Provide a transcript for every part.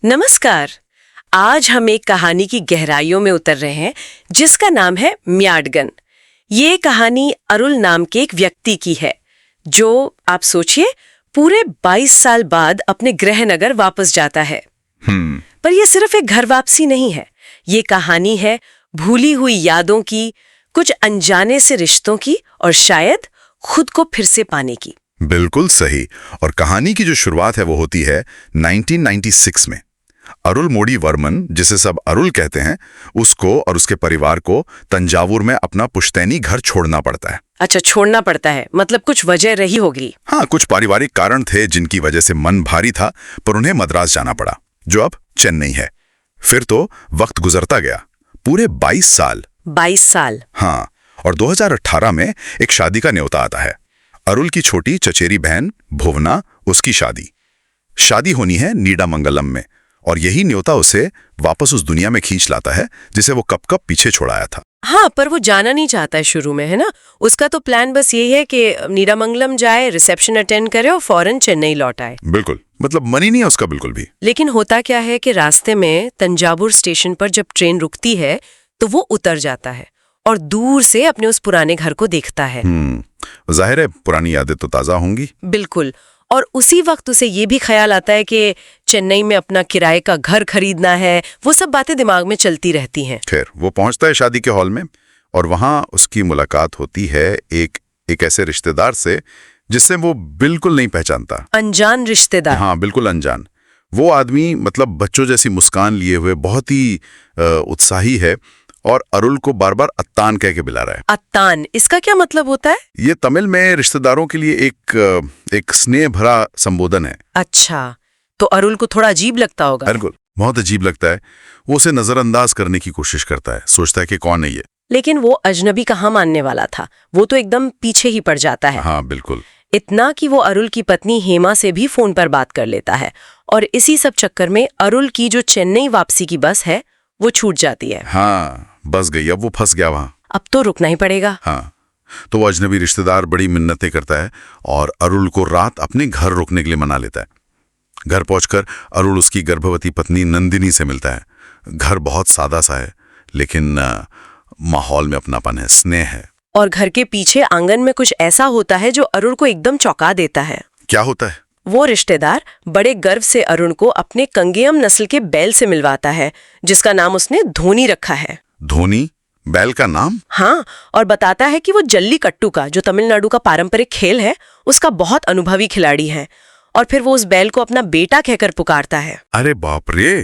नमस्कार। आज हम एक कहानी की गहराइयों में उतर रहे हैं जिसका नाम है म्याडगन। ये कहानी अरुल नाम के एक व्यक्ति की है जो, आप सोचिए, पूरे 22 साल बाद अपने गृहनगर वापस जाता है। पर यह सिर्फ एक घर वापसी नहीं है, ये कहानी है भूली हुई यादों की, कुछ अनजाने से रिश्तों की और शायद खुद को फिर से पाने की। बिल्कुल सही। और कहानी की जो शुरुआत है वो होती है 1996 में। अरुल मोडी वर्मन, जिसे सब अरुल कहते हैं, उसको और उसके परिवार को तंजावुर में अपना पुश्तैनी घर छोड़ना पड़ता है। अच्छा, छोड़ना पड़ता है, मतलब कुछ वजह रही होगी। हाँ, कुछ पारिवारिक कारण थे जिनकी वजह से मन भारी था, पर उन्हें मद्रास जाना पड़ा, जो अब चेन्नई है। फिर तो वक्त गुजरता गया, पूरे 22 साल। 22 साल। हाँ, और 2018 में एक शादी का न्योता आता है। अरुल की छोटी चचेरी बहन भुवना, उसकी शादी होनी है नीडामंगलम में, और यही न्योता उसे वापस उस दुनिया में खींच लाता है जिसे वो कब पीछे छोड़ाया था। हाँ, पर वो जाना नहीं चाहता है शुरू में, है ना? उसका तो प्लान बस यही है कि नीडामंगलम जाए, रिसेप्शन अटेंड करे और फौरन चेन्नई लौट आए। बिल्कुल, मतलब मन ही नहीं है उसका बिल्कुल भी। लेकिन होता क्या है कि रास्ते में तंजावुर स्टेशन पर जब ट्रेन रुकती है तो वो उतर जाता है और दूर से अपने उस पुराने घर को देखता है। जाहिर है पुरानी यादें तो ताजा होंगी। बिल्कुल। और उसी वक्त उसे ये भी ख्याल आता है कि चेन्नई में अपना किराए का घर खरीदना है। वो सब बातें दिमाग में चलती रहती हैं। खैर, वो पहुंचता है शादी के हॉल में और वहां उसकी मुलाकात होती है एक ऐसे रिश्तेदार से जिससे वो बिल्कुल नहीं पहचानता। अनजान रिश्तेदार। हाँ, बिल्कुल अनजान। वो आदमी मतलब बच्चों जैसी मुस्कान लिए हुए, बहुत ही उत्साही है और अरुल को बार बार अत्तान कह के बुला रहा है। अत्तान, इसका क्या मतलब होता है? ये तमिल में रिश्तेदारों के लिए एक स्नेह भरा संबोधन है। अच्छा, तो अरुल को थोड़ा अजीब लगता होगा। बिल्कुल, बहुत अजीब लगता है। वो उसे नजरअंदाज करने की कोशिश करता है, सोचता है कि कौन है ये। लेकिन वो अजनबी कहाँ मानने वाला था, वो तो एकदम पीछे ही पड़ जाता है। हाँ, बिल्कुल। इतना कि वो अरुल की पत्नी हेमा से भी फोन पर बात कर लेता है और इसी सब चक्कर में अरुल की जो चेन्नई वापसी की बस है वो छूट जाती है। हाँ, बस गई, अब वो फंस गया वहां। अब तो रुकना ही पड़ेगा। हाँ, तो वो अजनबी रिश्तेदार बड़ी मिन्नतें करता है और अरुल को रात अपने घर रुकने के लिए मना लेता है। घर पहुंचकर अरुल उसकी गर्भवती पत्नी नंदिनी से मिलता है। घर बहुत सादा सा है, लेकिन माहौल में अपनापन है, स्नेह है। और घर के पीछे आंगन में कुछ ऐसा होता है जो अरुल को एकदम चौंका देता है। क्या होता है? वो रिश्तेदार बड़े गर्व से अरुण को अपने कंगेयम नस्ल के बैल से मिलवाता है, जिसका नाम उसने धोनी रखा है। धोनी? बैल का नाम? हाँ, और बताता है कि वो जल्लीकट्टू का, जो तमिलनाडु का पारंपरिक खेल है, उसका बहुत अनुभवी खिलाड़ी है। और फिर वो उस बैल को अपना बेटा कहकर पुकारता है। अरे बाप रे!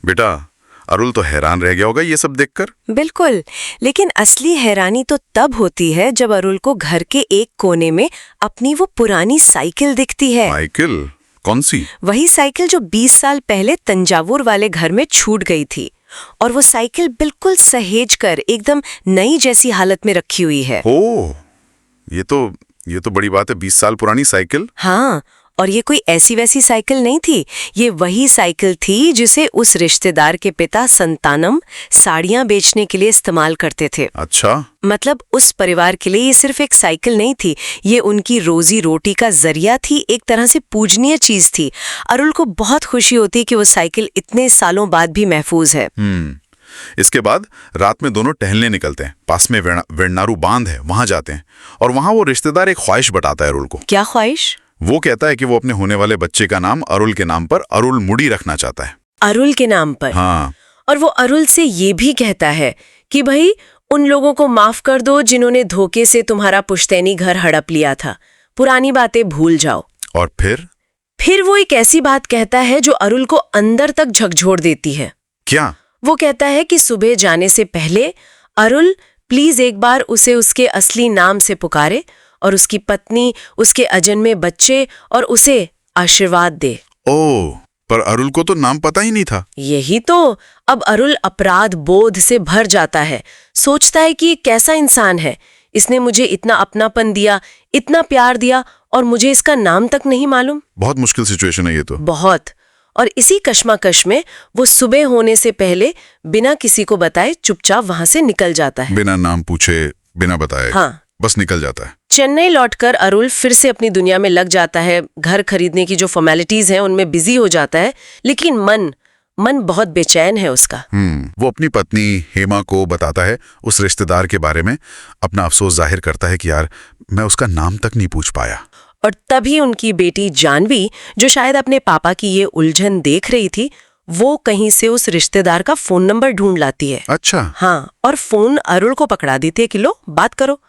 बेटा, अरुल तो हैरान रह गया होगा ये सब देखकर। बिल्कुल, लेकिन असली हैरानी तो तब होती है जब अरुल को घर के एक कोने में अपनी वो पुरानी साइकिल दिखती है। साइकिल? कौन सी? वही साइकिल जो 20 साल पहले तंजावुर वाले घर में छूट गई थी। और वो साइकिल बिल्कुल सहेज कर एकदम नई जैसी हालत में रखी हुई है। ओह, ये तो बड़ी बात है, 20 साल पुरानी साइकिल। हाँ, और ये कोई ऐसी वैसी साइकिल नहीं थी, ये वही साइकिल थी जिसे उस रिश्तेदार के पिता संतानम साड़ियां बेचने के लिए इस्तेमाल करते थे। अच्छा, मतलब उस परिवार के लिए ये सिर्फ एक साइकिल नहीं थी, ये उनकी रोजी रोटी का जरिया थी, एक तरह से पूजनीय चीज थी। अरुल को बहुत खुशी होती कि वो साइकिल इतने सालों बाद भी महफूज है। इसके बाद रात में दोनों टहलने निकलते हैं। पास में वेण्णारू बांध है, वहां जाते हैं और वहां वो रिश्तेदार एक ख्वाहिश बताता है अरुल को। क्या ख्वाहिश? वो कहता है कि वो अपने होने वाले बच्चे का नाम अरुल के नाम पर अरुल मुड़ी रखना चाहता है। अरुल के नाम पर? हाँ। और वो अरुल से ये भी कहता है कि भाई, उन लोगों को माफ कर दो जिन्होंने धोखे से तुम्हारा पुश्तैनी घर हड़प लिया था। पुरानी बातें भूल जाओ। और फिर वो एक ऐसी बात कहता है जो अरुल को अंदर तक झकझोर देती है। क्या? वो कहता है कि सुबह जाने से पहले अरुल प्लीज एक बार उसे उसके असली नाम से पुकारे और उसकी पत्नी, उसके अजन्मे बच्चे और उसे आशीर्वाद दे। ओह, पर अरुल को तो नाम पता ही नहीं था। यही तो। अब अरुल अपराध बोध से भर जाता है। सोचता है कि कैसा इंसान है, इसने मुझे इतना अपनापन दिया, इतना प्यार दिया, और मुझे इसका नाम तक नहीं मालूम। बहुत मुश्किल सिचुएशन है ये तो। बहुत। और इसी कश्मकश में वो सुबह होने से पहले बिना किसी को बताए चुपचाप वहां से निकल जाता है। बिना नाम पूछे, बिना बताए। हाँ। बस निकल जाता है। चेन्नई लौटकर अरुल फिर से अपनी दुनिया में लग जाता है, घर खरीदने की जो फॉर्मेलिटीज हैं उनमें बिजी हो जाता है, लेकिन मन बहुत बेचैन है उसका। वो अपनी पत्नी हेमा को बताता है उस रिश्तेदार के बारे में, अपना अफसोस जाहिर करता है कि यार मैं उसका नाम तक नहीं पूछ पाया। और तभी उनकी बेटी जानवी, जो शायद अपने पापा की ये उलझन देख रही थी, वो कहीं से उस रिश्तेदार का फोन नंबर ढूंढ लाती है। अच्छा। हाँ, और फोन अरुल को पकड़ा देती है कि लो बात करो।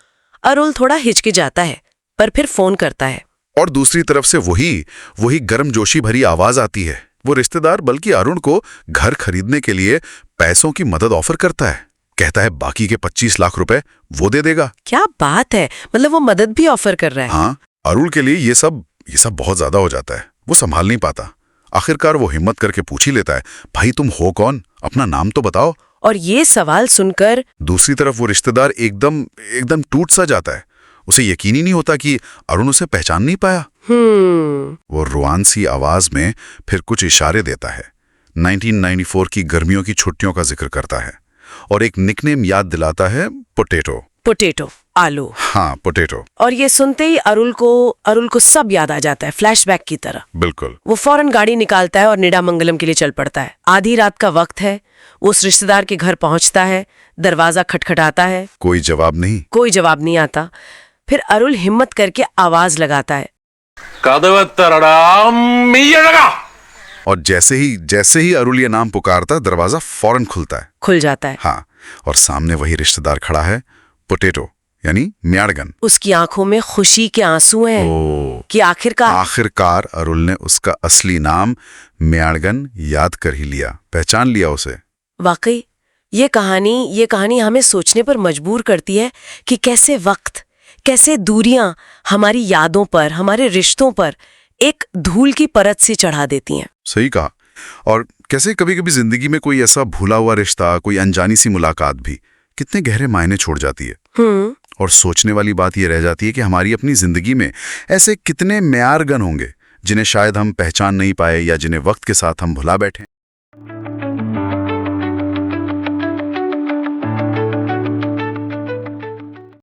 अरुल थोड़ा हिचकिचाता है, पर फिर फोन करता है। और दूसरी तरफ से वही गर्मजोशी भरी आवाज आती है। वो रिश्तेदार बल्कि अरुण को घर खरीदने के लिए पैसों की मदद ऑफर करता है। कहता है बाकी के 25 लाख रुपए वो दे देगा। क्या बात है, मतलब वो मदद भी ऑफर कर रहा है। हाँ, अरुण के लिए ये सब बहुत ज्यादा हो जाता है। वो संभाल नहीं पाता। आखिरकार वो हिम्मत करके पूछ ही लेता है, भाई तुम हो कौन, अपना नाम तो बताओ। और ये सवाल सुनकर दूसरी तरफ वो रिश्तेदार एकदम टूट सा जाता है। उसे यकीन ही नहीं होता कि अरुण उसे पहचान नहीं पाया। वो रुआन सी आवाज में फिर कुछ इशारे देता है। 1994 की गर्मियों की छुट्टियों का जिक्र करता है और एक निकनेम याद दिलाता है, पोटैटो, आलू। हाँ, पोटैटो। और ये सुनते ही अरुल को सब याद आ जाता है, फ्लैशबैक की तरह। बिल्कुल। वो फौरन गाड़ी निकालता है और नेडामंगलम के लिए चल पड़ता है। आधी रात का वक्त है, वो उस रिश्तेदार के घर पहुंचता है, दरवाजा खटखटाता है। कोई जवाब नहीं आता। फिर अरुल हिम्मत करके आवाज लगाता है, और जैसे ही अरुल ये नाम पुकारता, दरवाजा फौरन खुल जाता है। हाँ, और सामने वही रिश्तेदार खड़ा है, पोटैटो यानी म्याड़गन। उसकी आंखों में खुशी के आंसू हैं कि आखिरकार अरुल ने उसका असली नाम म्याड़गन याद कर ही लिया, पहचान लिया उसे। वाकई ये कहानी हमें सोचने पर मजबूर करती है कि कैसे वक्त, कैसे दूरियां हमारी यादों पर, हमारे रिश्तों पर एक धूल की परत सी चढ़ा देती हैं। सही कहा। और कैसे कभी-कभी जिंदगी में कोई ऐसा भूला हुआ रिश्ता, कोई अनजानी सी मुलाकात भी कितने गहरे मायने छोड़ जाती है। और सोचने वाली बात यह रह जाती है कि हमारी अपनी जिंदगी में ऐसे कितने म्याड़गन होंगे जिन्हें शायद हम पहचान नहीं पाए या जिन्हें वक्त के साथ हम भुला बैठे।